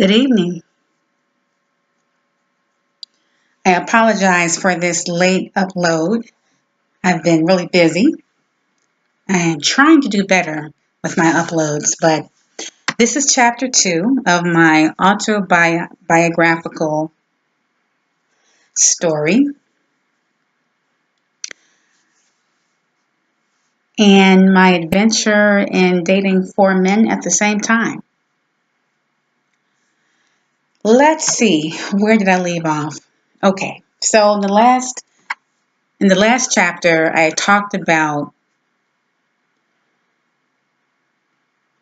Good evening. I apologize for this late upload. I've been really busy. I am trying to do better with my uploads, but this is chapter 2 of my autobiographical story and my adventure in dating 4 men at the same time. Let's see, where did I leave off? Okay, so in the last chapter, I talked about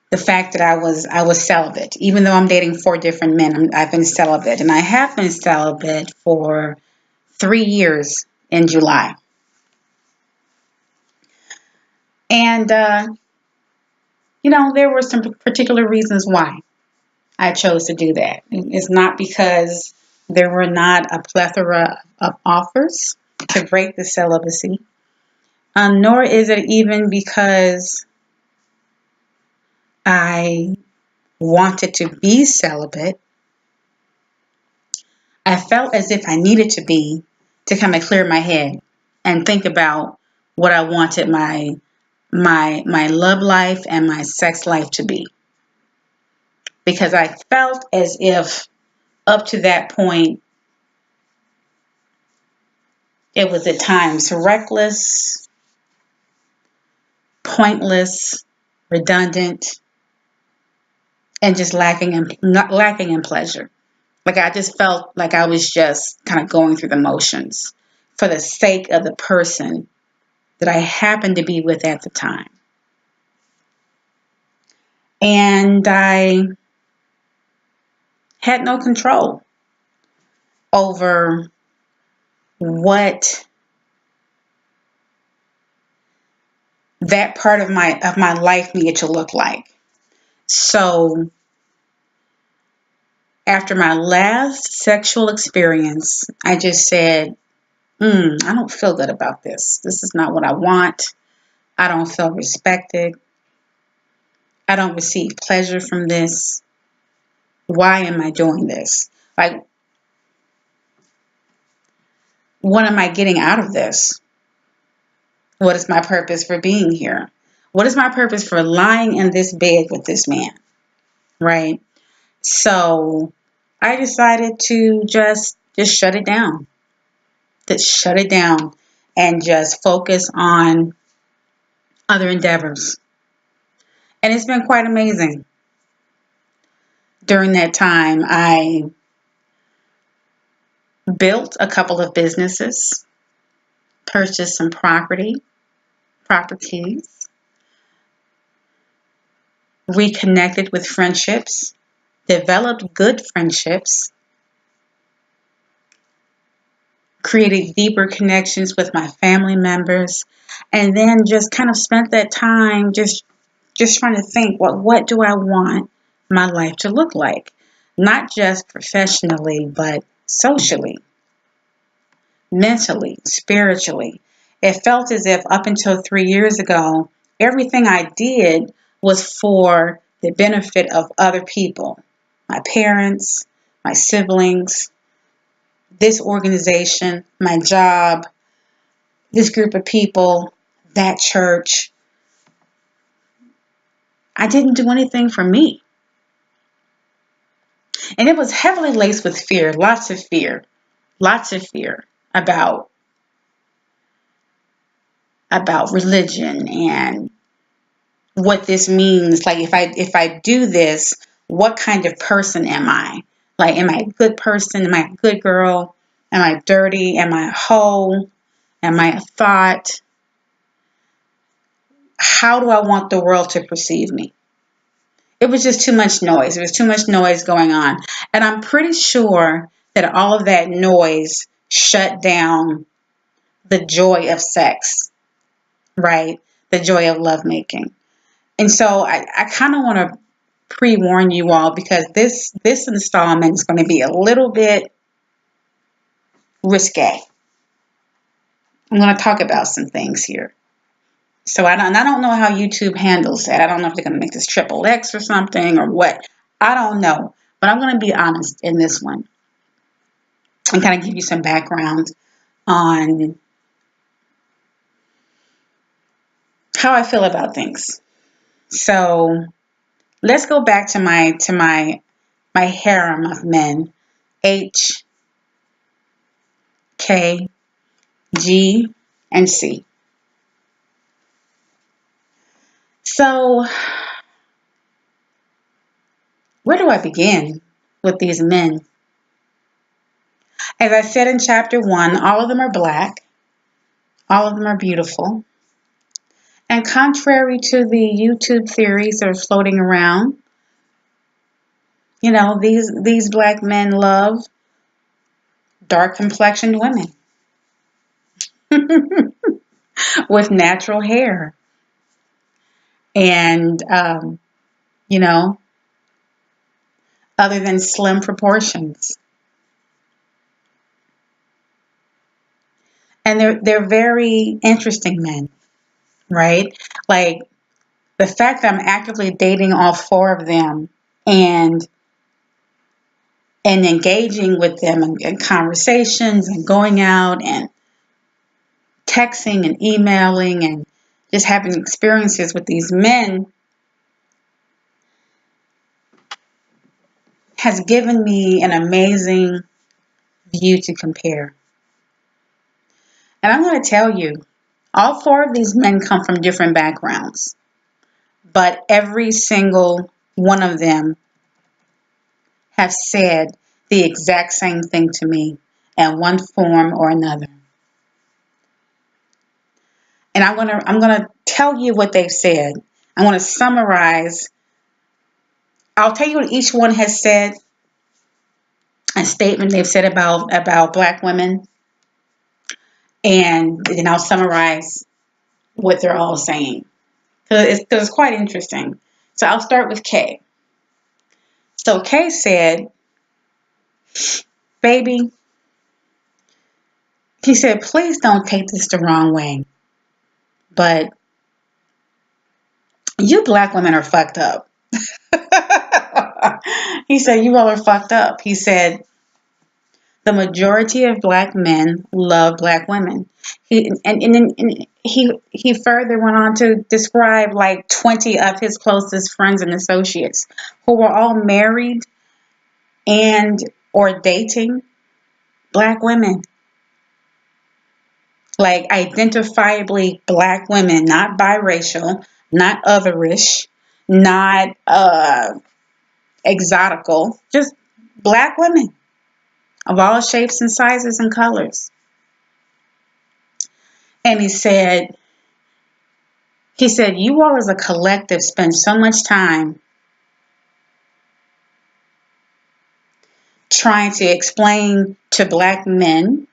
the fact that I was celibate. Even though I'm dating 4 different men, I've been celibate, and I have been celibate for 3 years in July. And there were some particular reasons why I chose to do that. It's not because there were not a plethora of offers to break the celibacy, nor is it even because I wanted to be celibate. I felt as if I needed to be to kind of clear my head and think about what I wanted my love life and my sex life to be. Because I felt as if up to that point it was at times reckless, pointless, redundant, and just lacking in pleasure. Like I just felt like I was just kind of going through the motions for the sake of the person that I happened to be with at the time. And I had no control over what that part of my life needed to look like. So after my last sexual experience, I just said, I don't feel good about this. This is not what I want. I don't feel respected. I don't receive pleasure from this. Why am I doing this? Like, what am I getting out of this? What is my purpose for being here? What is my purpose for lying in this bed with this man? Right? So I decided to just shut it down. Just shut it down and just focus on other endeavors. And it's been quite amazing. During that time, I built a couple of businesses, purchased some properties, reconnected with friendships, developed good friendships, created deeper connections with my family members, and then just kind of spent that time just trying to think, what do I want my life to look like? Not just professionally, but socially, mentally, spiritually. It felt as if up until 3 years ago, everything I did was for the benefit of other people, my parents, my siblings, this organization, my job, this group of people, that church. I didn't do anything for me. And it was heavily laced with fear, lots of fear about religion and what this means. Like if I do this, what kind of person am I? Like, am I a good person? Am I a good girl? Am I dirty? Am I a hoe? Am I a thought? How do I want the world to perceive me? It was just too much noise. There was too much noise going on. And I'm pretty sure that all of that noise shut down the joy of sex, right? The joy of lovemaking. And so I kind of want to pre-warn you all, because this installment is going to be a little bit risque. I'm going to talk about some things here. So I don't know how YouTube handles that. I don't know if they're going to make this triple X or something or what. I don't know. But I'm going to be honest in this one and kind of give you some background on how I feel about things. So let's go back to my harem of men: H, K, G, and C. So where do I begin with these men? As I said in chapter 1, all of them are black, all of them are beautiful. And contrary to the YouTube theories that are floating around, these black men love dark complexioned women with natural hair and, you know, other than slim proportions. And they're very interesting men, right? Like the fact that I'm actively dating all four of them and engaging with them in conversations and going out and texting and emailing and just having experiences with these men has given me an amazing view to compare. And I'm going to tell you, all four of these men come from different backgrounds, but every single one of them have said the exact same thing to me in one form or another. And I'm gonna tell you what they've said. I'm gonna summarize. I'll tell you what each one has said, a statement they've said about black women, and then I'll summarize what they're all saying. Because it's quite interesting. So I'll start with Kay. So Kay said, baby, he said, please don't take this the wrong way, but you black women are fucked up. He said, you all are fucked up. He said, the majority of black men love black women. He further went on to describe like 20 of his closest friends and associates who were all married and or dating black women. Like identifiably black women, not biracial, not otherish, not exotical, just black women of all shapes and sizes and colors. And he said, you all as a collective spend so much time trying to explain to black men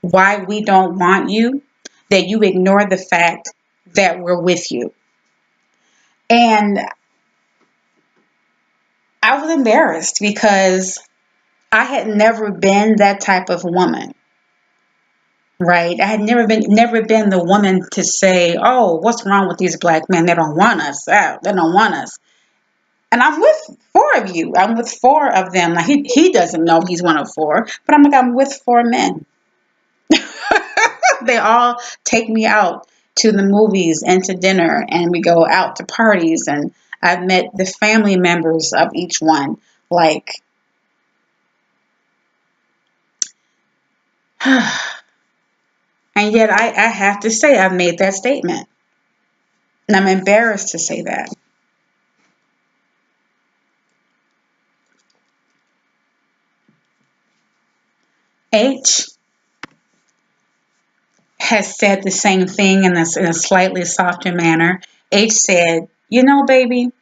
why we don't want you, that you ignore the fact that we're with you. And I was embarrassed because I had never been that type of woman. Right? I had never been the woman to say, oh, what's wrong with these black men? They don't want us. They don't want us. And I'm with four of you. I'm with four of them. Now, he doesn't know he's one of four, but I'm with four men. They all take me out to the movies and to dinner, and we go out to parties, and I've met the family members of each one. Like, and yet I have to say I've made that statement. And I'm embarrassed to say that. H has said the same thing in a slightly softer manner. H said, baby,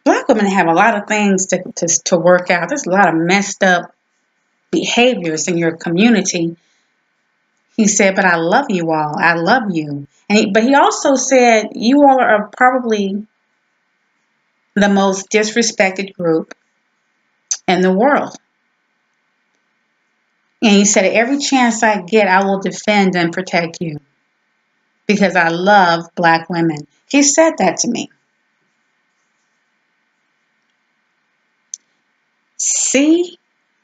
black women have a lot of things to work out. There's a lot of messed up behaviors in your community. He said, but I love you all. I love you. But he also said, you all are probably the most disrespected group in the world. And he said, every chance I get, I will defend and protect you. because I love black women. He said that to me. C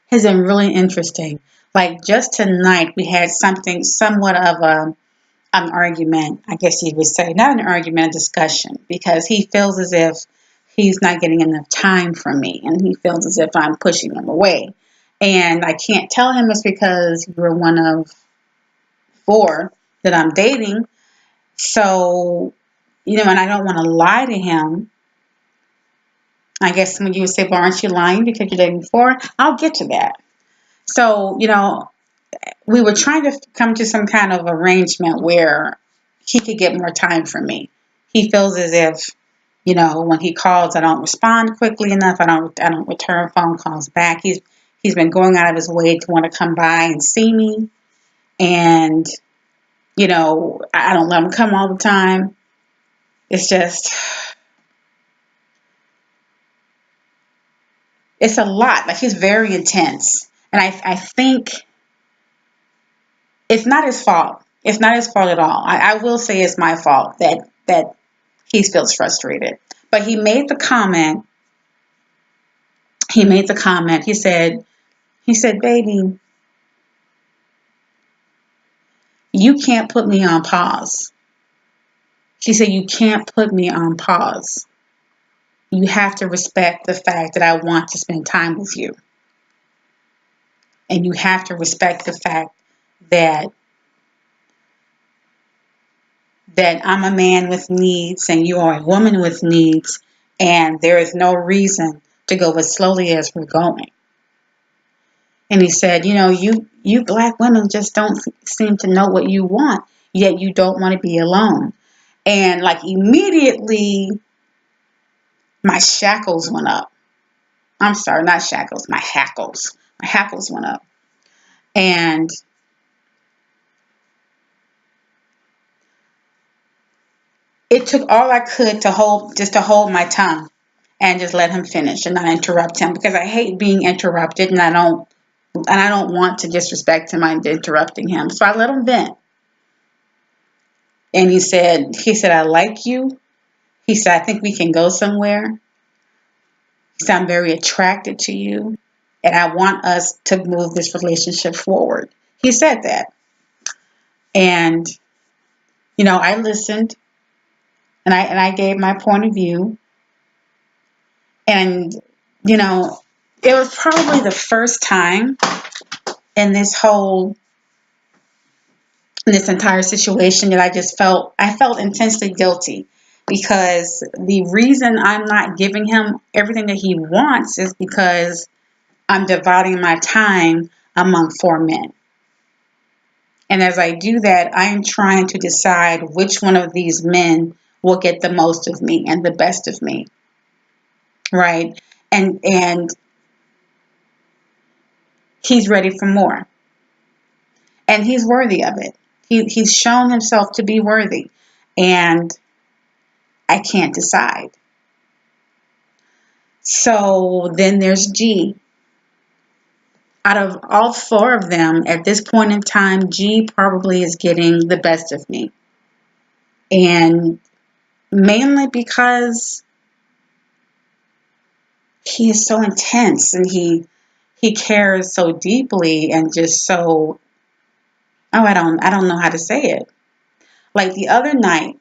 has been really interesting. Like just tonight, we had something somewhat of an argument, I guess you would say. Not an argument, a discussion, because he feels as if he's not getting enough time from me, and he feels as if I'm pushing him away. And I can't tell him it's because you're one of 4 that I'm dating. So, and I don't want to lie to him. I guess some of you would say, well, aren't you lying because you're dating 4? I'll get to that. So, we were trying to come to some kind of arrangement where he could get more time from me. He feels as if, when he calls, I don't respond quickly enough. I don't return phone calls back. He's been going out of his way to want to come by and see me. And, I don't let him come all the time. It's just, it's a lot. Like, he's very intense. And I think it's not his fault. It's not his fault at all. I will say it's my fault that he feels frustrated. But he made the comment. He said, baby, you can't put me on pause. She said, you can't put me on pause. You have to respect the fact that I want to spend time with you. And you have to respect the fact that I'm a man with needs and you are a woman with needs, and there is no reason to go as slowly as we're going. And he said, you black women just don't seem to know what you want, yet you don't want to be alone. And like immediately, my shackles went up. I'm sorry, not shackles, my hackles. My hackles went up. And it took all I could to hold my tongue and just let him finish and not interrupt him, because I hate being interrupted, and I don't want to disrespect him by interrupting him. So I let him vent. And he said, I like you. He said, I think we can go somewhere. He said, I'm very attracted to you, and I want us to move this relationship forward. He said that. And, I listened, and I gave my point of view. And, it was probably the first time in this entire situation that I felt intensely guilty, because the reason I'm not giving him everything that he wants is because I'm dividing my time among 4 men. And as I do that, I am trying to decide which one of these men will get the most of me and the best of me. Right? And he's ready for more. And he's worthy of it. He's shown himself to be worthy. And I can't decide. So then there's G. Out of all 4 of them, at this point in time, G probably is getting the best of me. And mainly because he is so intense, and he cares so deeply, and just so, I don't know how to say it. Like the other night,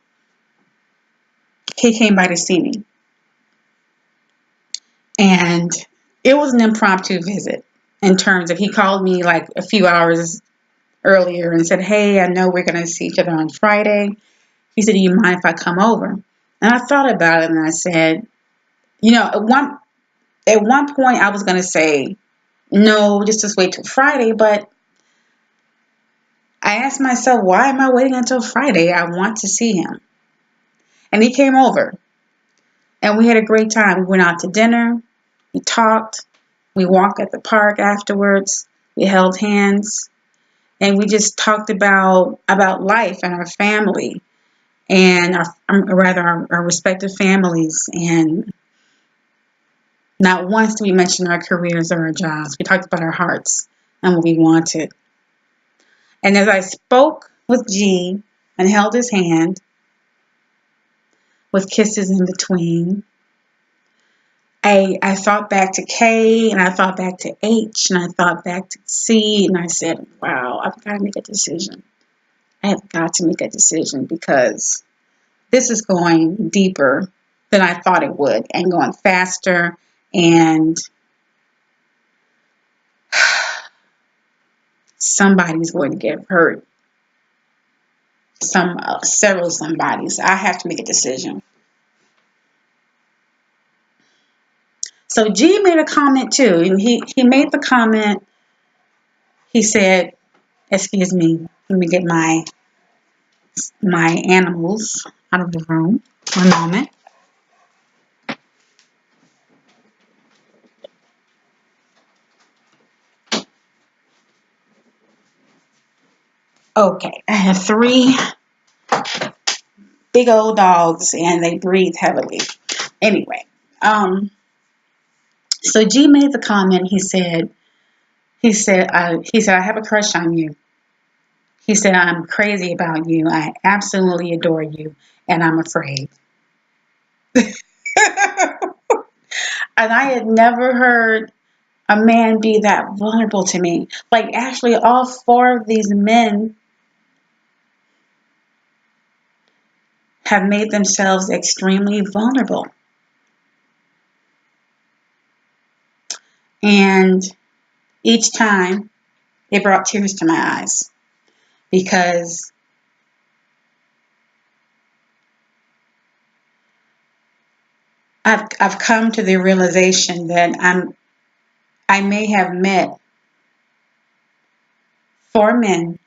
he came by to see me. And it was an impromptu visit, in terms of he called me like a few hours earlier and said, hey, I know we're going to see each other on Friday. He said, do you mind if I come over? And I thought about it, and I said, at one point I was going to say, no, just wait till Friday. But I asked myself, why am I waiting until Friday? I want to see him. And he came over, and we had a great time. We went out to dinner. We talked. We walked at the park afterwards. We held hands. And we just talked about life and our family, and our respective families. And not once did we mention our careers or our jobs. We talked about our hearts and what we wanted. And as I spoke with G, and held his hand with kisses in between. I thought back to K, and I thought back to H, and I thought back to C, and I said, wow, I've got to make a decision. I have got to make a decision because this is going deeper than I thought it would and going faster, and somebody's going to get hurt. Several somebodies. I have to make a decision. So G made a comment too, and he made the comment. He said, excuse me, let me get my animals out of the room. One moment. Okay, I have 3 big old dogs, and they breathe heavily. Anyway, so G made the comment. He said, I have a crush on you. He said, I'm crazy about you. I absolutely adore you, and I'm afraid. And I had never heard a man be that vulnerable to me. Like, actually, all 4 of these men have made themselves extremely vulnerable. And each time, it brought tears to my eyes because I've come to the realization that I may have met 4 men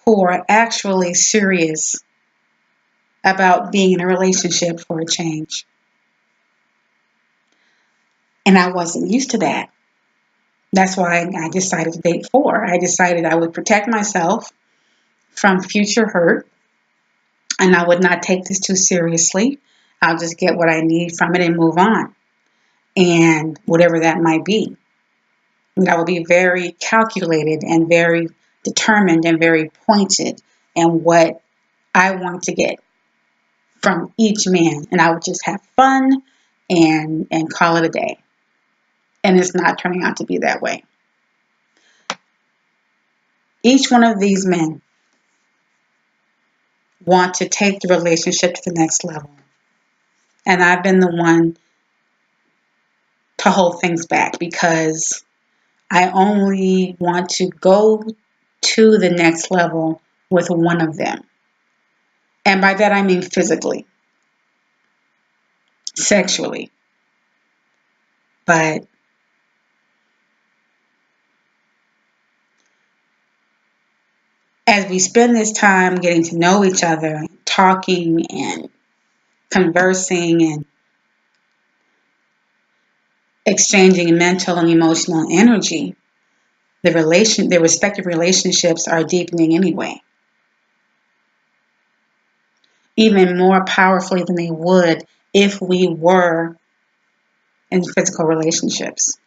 who are actually serious about being in a relationship for a change. And I wasn't used to that. That's why I decided to date 4. I decided I would protect myself from future hurt, and I would not take this too seriously. I'll just get what I need from it and move on. And whatever that might be. And I will be very calculated and very determined and very pointed in what I want to get from each man. And I would just have fun and call it a day. And it's not turning out to be that way. Each one of these men want to take the relationship to the next level. And I've been the one to hold things back because I only want to go to the next level with one of them. And by that I mean physically, sexually. But as we spend this time getting to know each other, talking and conversing and exchanging mental and emotional energy, the respective relationships are deepening anyway. Even more powerfully than they would if we were in physical relationships.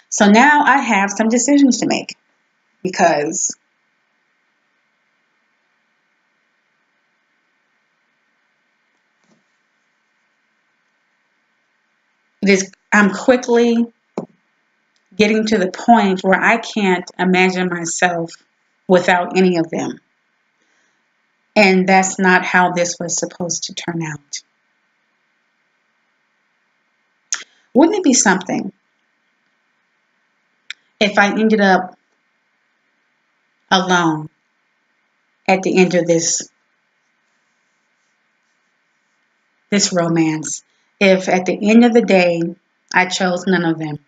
So now I have some decisions to make because I'm quickly getting to the point where I can't imagine myself without any of them. And that's not how this was supposed to turn out. Wouldn't it be something if I ended up alone at the end of this romance? If at the end of the day, I chose none of them,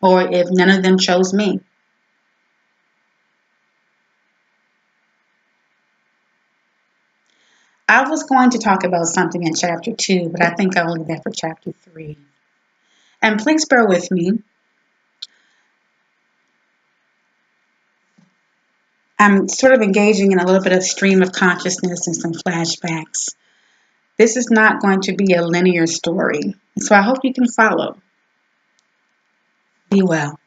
or if none of them chose me. I was going to talk about something in chapter 2, but I think I'll leave that for chapter 3. And please bear with me. I'm sort of engaging in a little bit of stream of consciousness and some flashbacks. This is not going to be a linear story, so I hope you can follow. Be well.